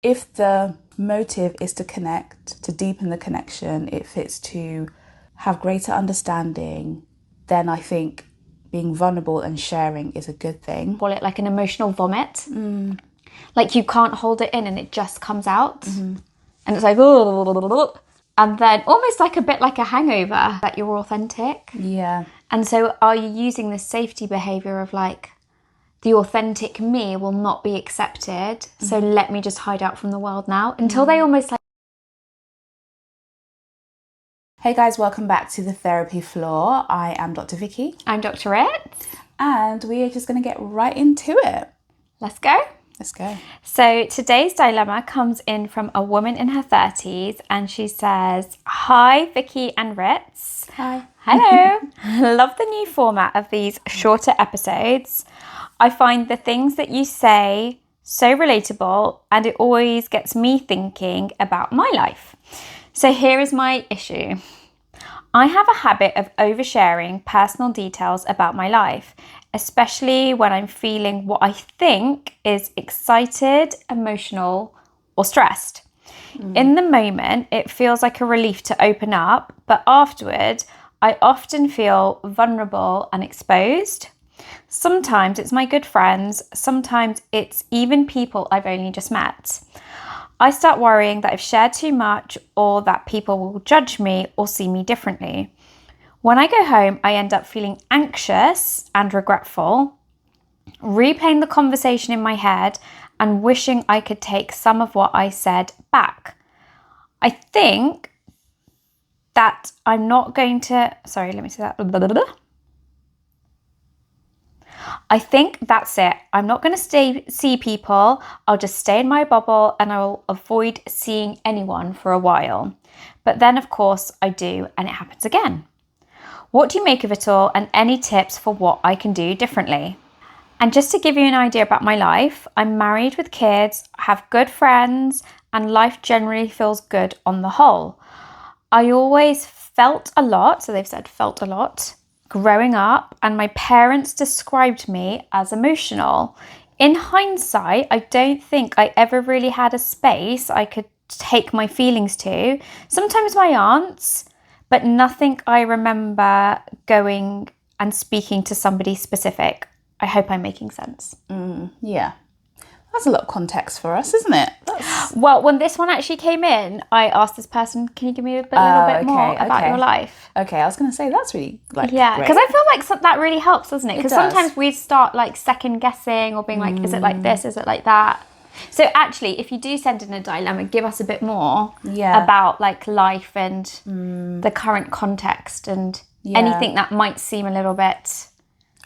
if the motive is to connect, to deepen the connection, if it's to have greater understanding, then I think being vulnerable and sharing is a good thing. Call it like an emotional vomit. Like you can't hold it in and it just comes out. And it's like, and then almost like a bit like a hangover, that you're authentic. Yeah. And so are you using this safety behavior of like, the authentic me will not be accepted, so let me just hide out from the world now, until they almost like... Hey guys, welcome back to the therapy floor. I am Dr. Vicky. I'm Dr. Ritz. And we are just going to get right into it. Let's go. Let's go. So today's dilemma comes in from a woman in her 30s, and she says, "Hi, Vicky and Ritz." Hi. Hello. Love the new format of these shorter episodes. I find the things that you say so relatable, and it always gets me thinking about my life. So here is my issue. I have a habit of oversharing personal details about my life, especially when I'm feeling what I think is excited, emotional, or stressed. In the moment, it feels like a relief to open up, but afterward, I often feel vulnerable and exposed. Sometimes it's my good friends, sometimes it's even people I've only just met. I start worrying that I've shared too much, or that people will judge me or see me differently. When I go home, I end up feeling anxious and regretful, replaying the conversation in my head and wishing I could take some of what I said back. I think that I'm not going to... Sorry, let me say that. I think that's it. I'm not going to see people. I'll just stay in my bubble and I will avoid seeing anyone for a while. But then, of course, I do, and it happens again. What do you make of it all, and any tips for what I can do differently? And just to give you an idea about my life, I'm married with kids, have good friends, and life generally feels good on the whole. I always felt a lot, so they've said felt a lot, growing up, and my parents described me as emotional. In hindsight, I don't think I ever really had a space I could take my feelings to. Sometimes my aunts, but nothing I remember going and speaking to somebody specific. I hope I'm making sense. Yeah. That's a lot of context for us, isn't it? Well, when this one actually came in, I asked this person, can you give me a little bit more about your life? Okay, I was going to say that's really great. Because I feel like that really helps, doesn't it? Because does. sometimes we start like second guessing or being like, is it like this? Is it like that? So actually, if you do send in a dilemma, give us a bit more about like life and the current context and anything that might seem a little bit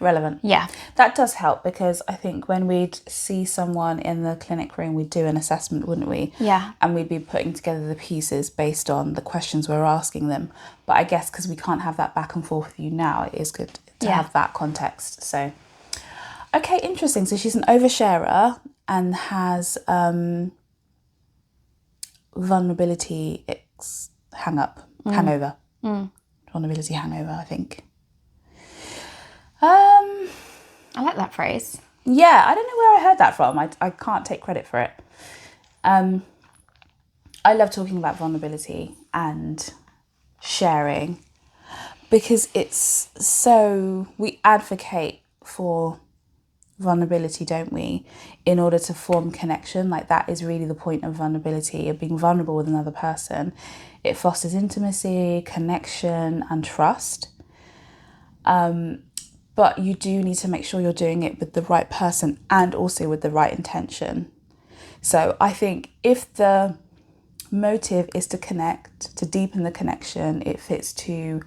relevant. Yeah. That does help, because I think when we'd see someone in the clinic room, we'd do an assessment, wouldn't we? Yeah. And we'd be putting together the pieces based on the questions we're asking them. But I guess because we can't have that back and forth with you now, it is good to have that context. So, okay, interesting. So she's an oversharer and has vulnerability hangover. Vulnerability hangover, I think. I like that phrase. Yeah, I don't know where I heard that from. I can't take credit for it. I love talking about vulnerability and sharing, because it's so... We advocate for vulnerability, don't we? In order to form connection. Like, that is really the point of vulnerability, of being vulnerable with another person. It fosters intimacy, connection, and trust. But you do need to make sure you're doing it with the right person and also with the right intention. So I think if the motive is to connect, to deepen the connection, if it's to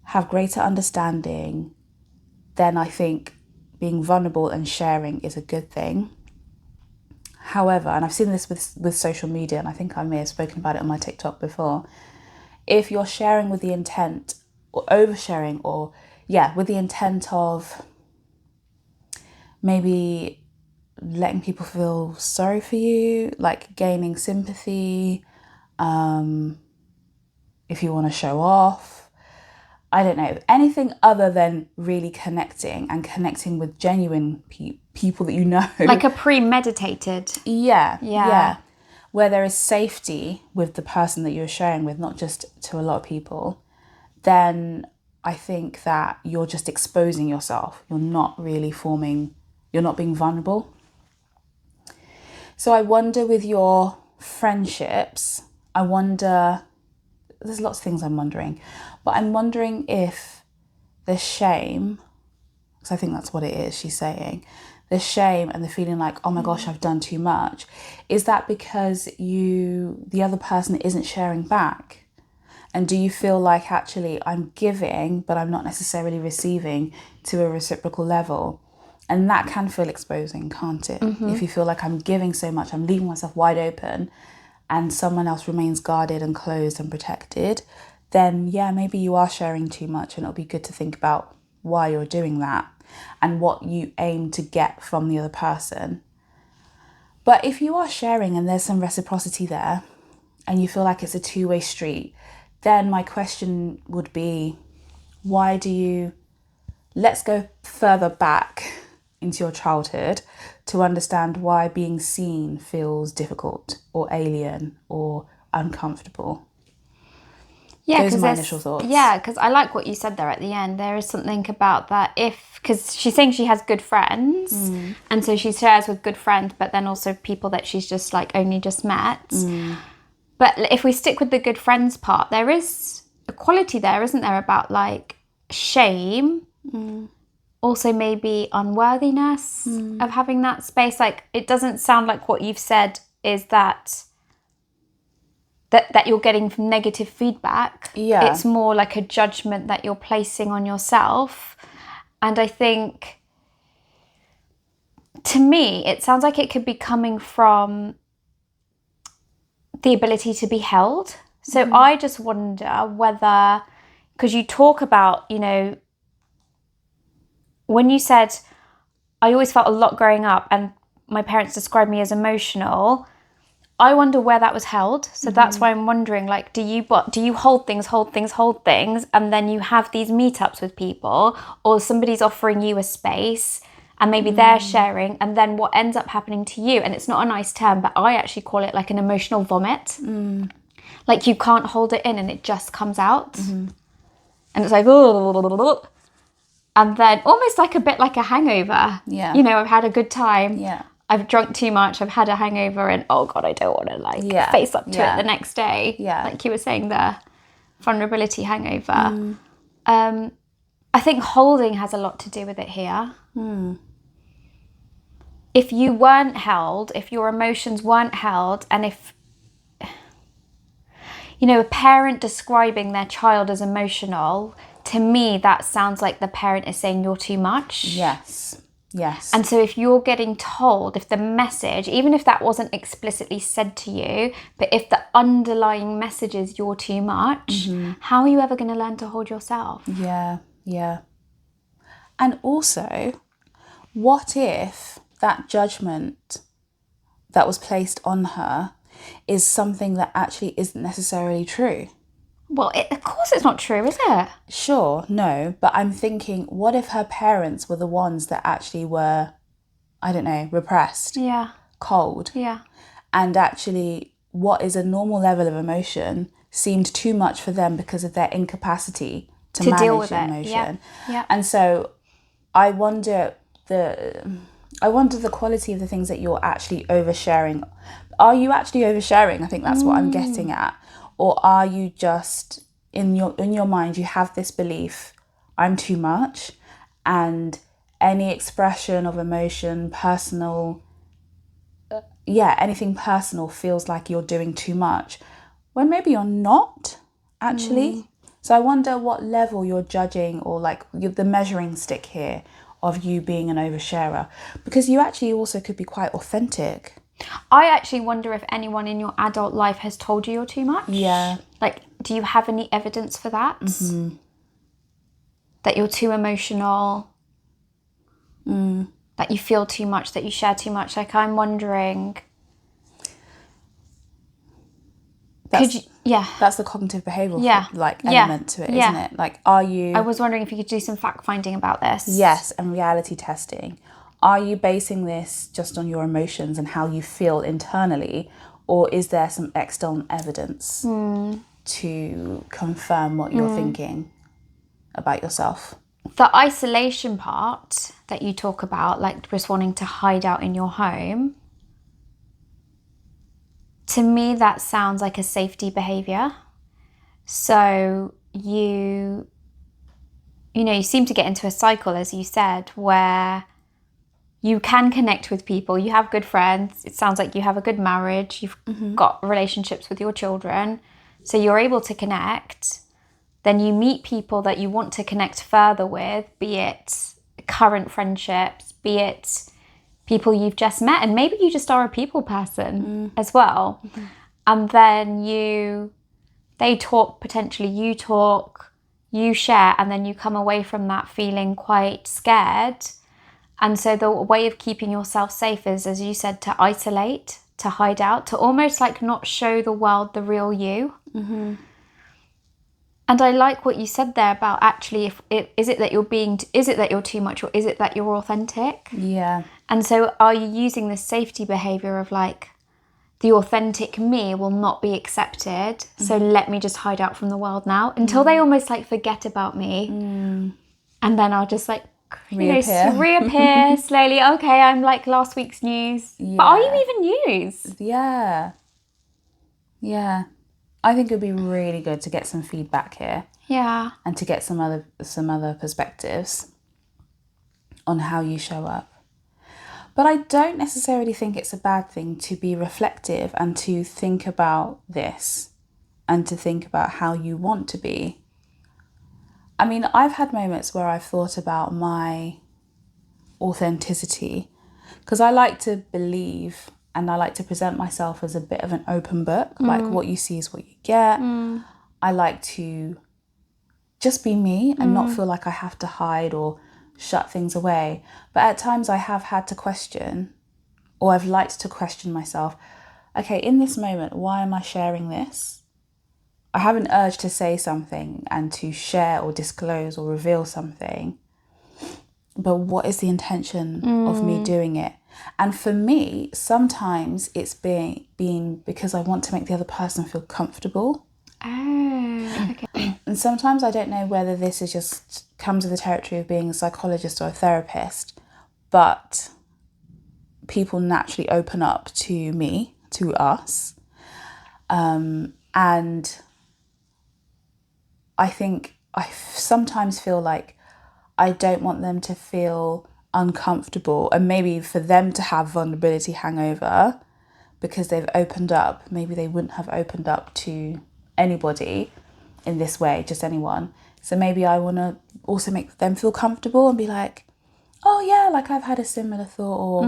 have greater understanding, then I think being vulnerable and sharing is a good thing. However, and I've seen this with social media, and I think I may have spoken about it on my TikTok before, if you're sharing with the intent, or oversharing, or with the intent of maybe letting people feel sorry for you, like gaining sympathy, if you want to show off, I don't know, anything other than really connecting and connecting with genuine people that you know. Like a premeditated. Yeah. Where there is safety with the person that you're sharing with, not just to a lot of people, then I think that you're just exposing yourself. You're not being vulnerable. So I wonder with your friendships, there's lots of things I'm wondering, but I'm wondering if the shame, because I think that's what it is she's saying, the shame and the feeling like, oh my gosh, I've done too much, is that because the other person isn't sharing back? And do you feel like actually I'm giving, but I'm not necessarily receiving to a reciprocal level? And that can feel exposing, can't it? If you feel like I'm giving so much, I'm leaving myself wide open, and someone else remains guarded and closed and protected, then yeah, maybe you are sharing too much, and it'll be good to think about why you're doing that and what you aim to get from the other person. But if you are sharing and there's some reciprocity there and you feel like it's a two-way street, then my question would be, let's go further back into your childhood to understand why being seen feels difficult or alien or uncomfortable. Yeah, those are my initial thoughts. Yeah, because I like what you said there at the end. There is something about that because she's saying she has good friends, and so she shares with good friends, but then also people that she's just like only just met. But if we stick with the good friends part, there is a quality there, isn't there, about like shame, also maybe unworthiness of having that space. Like, it doesn't sound like what you've said is that you're getting negative feedback. Yeah. It's more like a judgment that you're placing on yourself. And I think, to me, it sounds like it could be coming from the ability to be held. So I just wonder whether, because you talk about, when you said, I always felt a lot growing up and my parents described me as emotional, I wonder where that was held. So that's why I'm wondering, like, do you hold things, and then you have these meetups with people, or somebody's offering you a space and maybe they're sharing, and then what ends up happening to you, and it's not a nice term, but I actually call it like an emotional vomit. Like, you can't hold it in and it just comes out. And it's like, oh, and then almost like a bit like a hangover. Yeah. I've had a good time. Yeah. I've drunk too much, I've had a hangover, and oh God, I don't want to face up to it the next day. Yeah. Like you were saying, the vulnerability hangover. I think holding has a lot to do with it here. If you weren't held, if your emotions weren't held, and if, a parent describing their child as emotional, to me, that sounds like the parent is saying you're too much. Yes. And so if you're getting told, if the message, even if that wasn't explicitly said to you, but if the underlying message is you're too much, how are you ever going to learn to hold yourself? Yeah. And also, what if that judgment that was placed on her is something that actually isn't necessarily true? Well, of course it's not true, is it? Sure, no, but I'm thinking, what if her parents were the ones that actually were, I don't know, repressed, cold, and actually what is a normal level of emotion seemed too much for them because of their incapacity to manage deal with emotion. Yeah. And so I wonder the quality of the things that you're actually oversharing. Are you actually oversharing? I think that's what I'm getting at. Or are you just, in your mind, you have this belief, I'm too much, and any expression of emotion, personal, anything personal feels like you're doing too much, when maybe you're not, actually. So I wonder what level you're judging, or like the measuring stick here of you being an oversharer, because you actually also could be quite authentic. I actually wonder if anyone in your adult life has told you you're too much. Yeah. Like, do you have any evidence for that? That you're too emotional? That you feel too much, that you share too much? Like, I'm wondering... That's the cognitive behavioural element to it, isn't it? Like, are you... I was wondering if you could do some fact-finding about this. Yes, and reality testing. Are you basing this just on your emotions and how you feel internally, or is there some external evidence to confirm what you're thinking about yourself? The isolation part that you talk about, like just wanting to hide out in your home, to me that sounds like a safety behavior. So you seem to get into a cycle, as you said, where you can connect with people. You have good friends. It sounds like you have a good marriage. You've got relationships with your children. So you're able to connect. Then you meet people that you want to connect further with, be it current friendships, be it people you've just met. And maybe you just are a people person as well. And then they talk, potentially you talk, you share, and then you come away from that feeling quite scared. And so the way of keeping yourself safe is, as you said, to isolate, to hide out, to almost like not show the world the real you. And I like what you said there about actually, is it that you're too much, or is it that you're authentic? Yeah. And so are you using this safety behavior of like, the authentic me will not be accepted, so let me just hide out from the world now until they almost like forget about me. And then I'll just like, reappear slowly. Okay, I'm like last week's news. Yeah. But are you even news? Yeah. Yeah. I think it would be really good to get some feedback here. Yeah. And to get some other perspectives on how you show up. But I don't necessarily think it's a bad thing to be reflective and to think about this and to think about how you want to be. I mean, I've had moments where I've thought about my authenticity, because I like to believe and I like to present myself as a bit of an open book. Like, what you see is what you get. I like to just be me and not feel like I have to hide or shut things away. But at times I have had to question, or I've liked to question myself. Okay, in this moment, why am I sharing this? I have an urge to say something and to share or disclose or reveal something. But what is the intention of me doing it? And for me, sometimes it's being because I want to make the other person feel comfortable. Oh, okay. And sometimes I don't know whether this is just comes with the territory of being a psychologist or a therapist, but people naturally open up to me, to us. And I think I sometimes feel like I don't want them to feel uncomfortable, and maybe for them to have vulnerability hangover because they've opened up. Maybe they wouldn't have opened up to anybody in this way, just anyone. So maybe I want to also make them feel comfortable and be like, oh yeah, like I've had a similar thought, or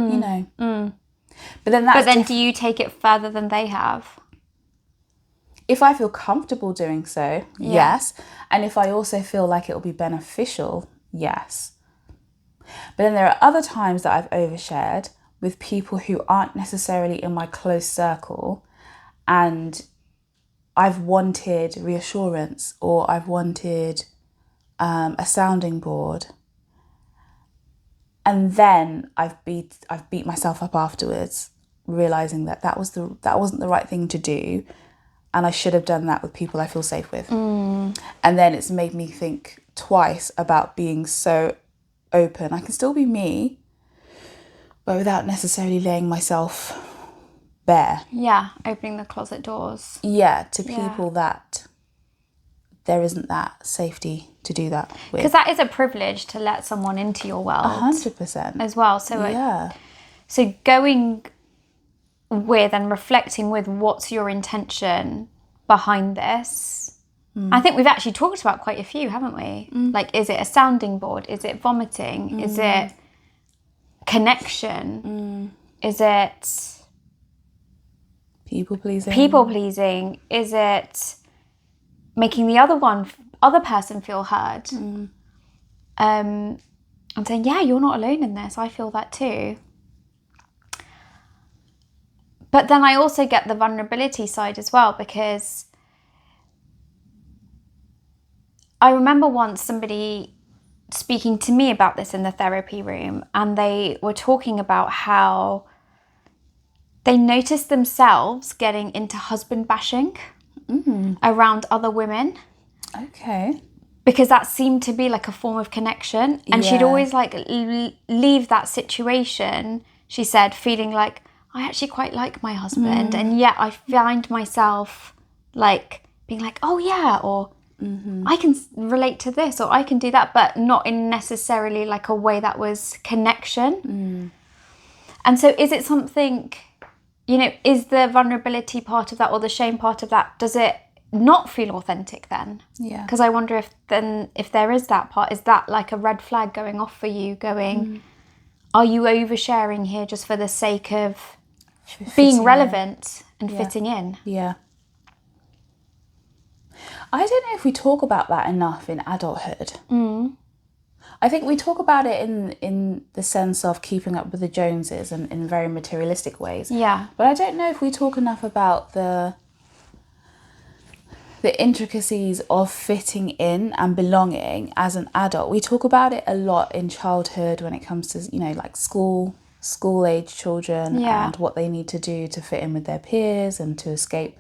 But then do you take it further than they have? If I feel comfortable doing so, yes. And if I also feel like it will be beneficial, yes. But then there are other times that I've overshared with people who aren't necessarily in my close circle, and I've wanted reassurance, or I've wanted a sounding board, and then I've beat myself up afterwards, realizing that wasn't the right thing to do, and I should have done that with people I feel safe with. And then it's made me think twice about being so open. I can still be me, but without necessarily laying myself bare. Yeah, opening the closet doors. Yeah, to people that there isn't that safety to do that with. Because that is a privilege to let someone into your world. 100%. As well. So so going with and reflecting with what's your intention behind this. I think we've actually talked about quite a few, haven't we? Like, is it a sounding board? Is it vomiting? Is it connection? Is it people pleasing? Is it making the other person feel heard? And saying, yeah, you're not alone in this. I feel that too. But then I also get the vulnerability side as well, because I remember once somebody speaking to me about this in the therapy room, and they were talking about how they noticed themselves getting into husband bashing around other women. Okay. Because that seemed to be like a form of connection. And she'd Yeah. always like leave that situation, she said, feeling like, I actually quite like my husband. And yet I find myself like being like, oh yeah, or I can relate to this, or I can do that, but not in necessarily like a way that was connection. And so is it something, you know, is the vulnerability part of that or the shame part of that, does it not feel authentic then? Yeah. Because I wonder if there is that part, is that like a red flag going off for you, going, are you oversharing here just for the sake of being relevant and fitting in? Yeah. I don't know if we talk about that enough in adulthood. I think we talk about it in the sense of keeping up with the Joneses and in very materialistic ways. Yeah. But I don't know if we talk enough about the intricacies of fitting in and belonging as an adult. We talk about it a lot in childhood when it comes to, you know, like school age children and what they need to do to fit in with their peers and to escape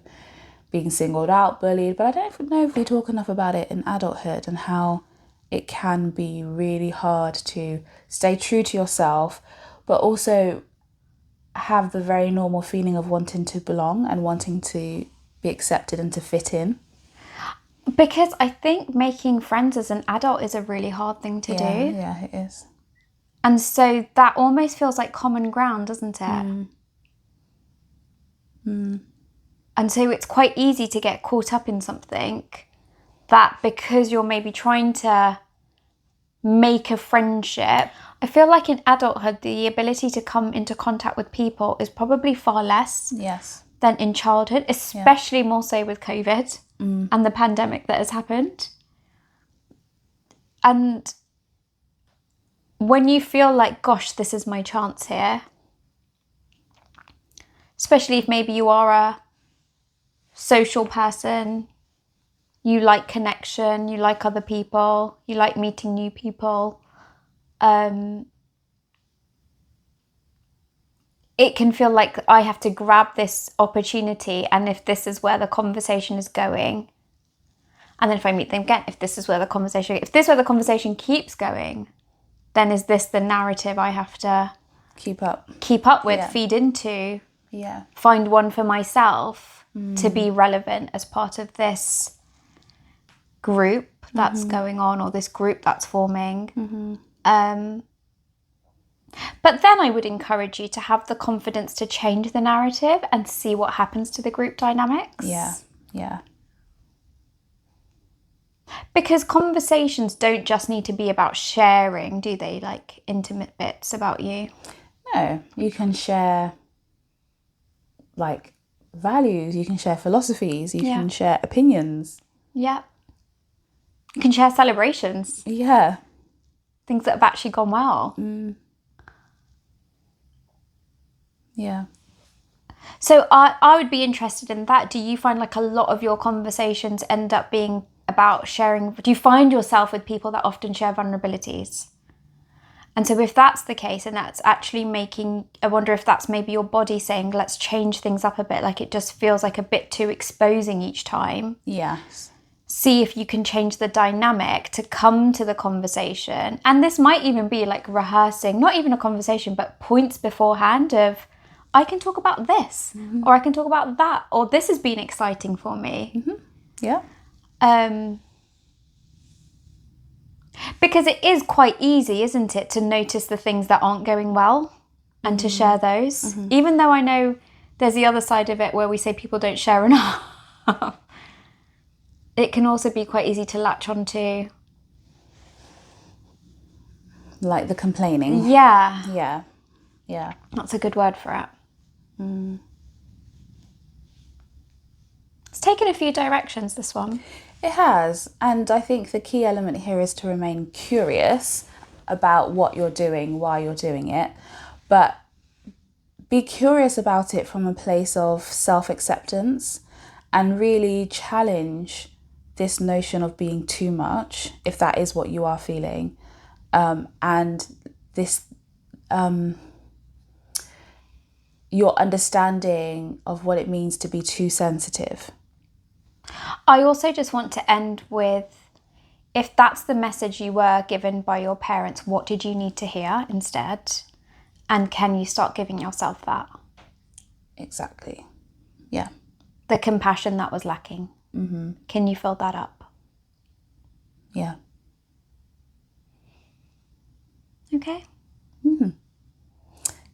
being singled out, bullied. But I don't know if we talk enough about it in adulthood and how it can be really hard to stay true to yourself, but also have the very normal feeling of wanting to belong and wanting to be accepted and to fit in. Because I think making friends as an adult is a really hard thing to do. Yeah, it is. And so that almost feels like common ground, doesn't it? And so it's quite easy to get caught up in something that, because you're maybe trying to make a friendship, I feel like in adulthood, the ability to come into contact with people is probably far less than in childhood, especially more so with COVID and the pandemic that has happened. And when you feel like, gosh, this is my chance here, especially if maybe you are a social person, you like connection, you like other people, you like meeting new people, it can feel like I have to grab this opportunity, and if this is where the conversation is going, and then if I meet them again, if this is where the conversation keeps going, then is this the narrative I have to keep up with, feed into, find one for myself to be relevant as part of this group that's going on, or this group that's forming. But then I would encourage you to have the confidence to change the narrative and see what happens to the group dynamics. Yeah. Because conversations don't just need to be about sharing, do they? Like intimate bits about you. No, you can share like values, you can share philosophies, you can share opinions. Yeah. You can share celebrations. Yeah. Things that have actually gone well. Yeah. So I would be interested in that. Do you find like a lot of your conversations end up being about sharing? Do you find yourself with people that often share vulnerabilities? And so if that's the case, and that's actually I wonder if that's maybe your body saying, let's change things up a bit. Like it just feels like a bit too exposing each time. Yes. See if you can change the dynamic to come to the conversation. And this might even be like rehearsing, not even a conversation, but points beforehand of, I can talk about this, or I can talk about that, or this has been exciting for me. Yeah. Because it is quite easy, isn't it, to notice the things that aren't going well and to share those. Even though I know there's the other side of it where we say people don't share enough. It can also be quite easy to latch onto. Like the complaining. Yeah. Yeah. That's a good word for it. It's taken a few directions, this one. It has. And I think the key element here is to remain curious about what you're doing, why you're doing it. But be curious about it from a place of self-acceptance and really challenge this notion of being too much, if that is what you are feeling, and this your understanding of what it means to be too sensitive. I also just want to end with, if that's the message you were given by your parents, what did you need to hear instead? And can you start giving yourself that? Exactly. Yeah. The compassion that was lacking. Can you fill that up? Yeah. Okay.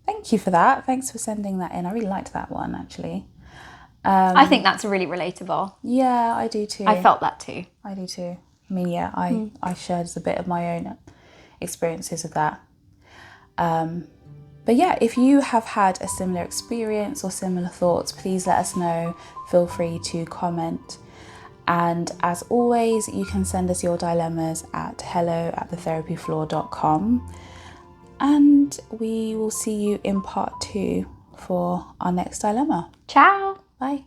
Thank you for that. Thanks for sending that in. I really liked that one, actually. I think that's really relatable. Yeah, I do too. I felt that too. I do too. I mean, yeah, I shared a bit of my own experiences of that. But yeah, if you have had a similar experience or similar thoughts, please let us know. Feel free to comment. And as always, you can send us your dilemmas at hello@thetherapyfloor.com. And we will see you in part 2 for our next dilemma. Ciao. Bye.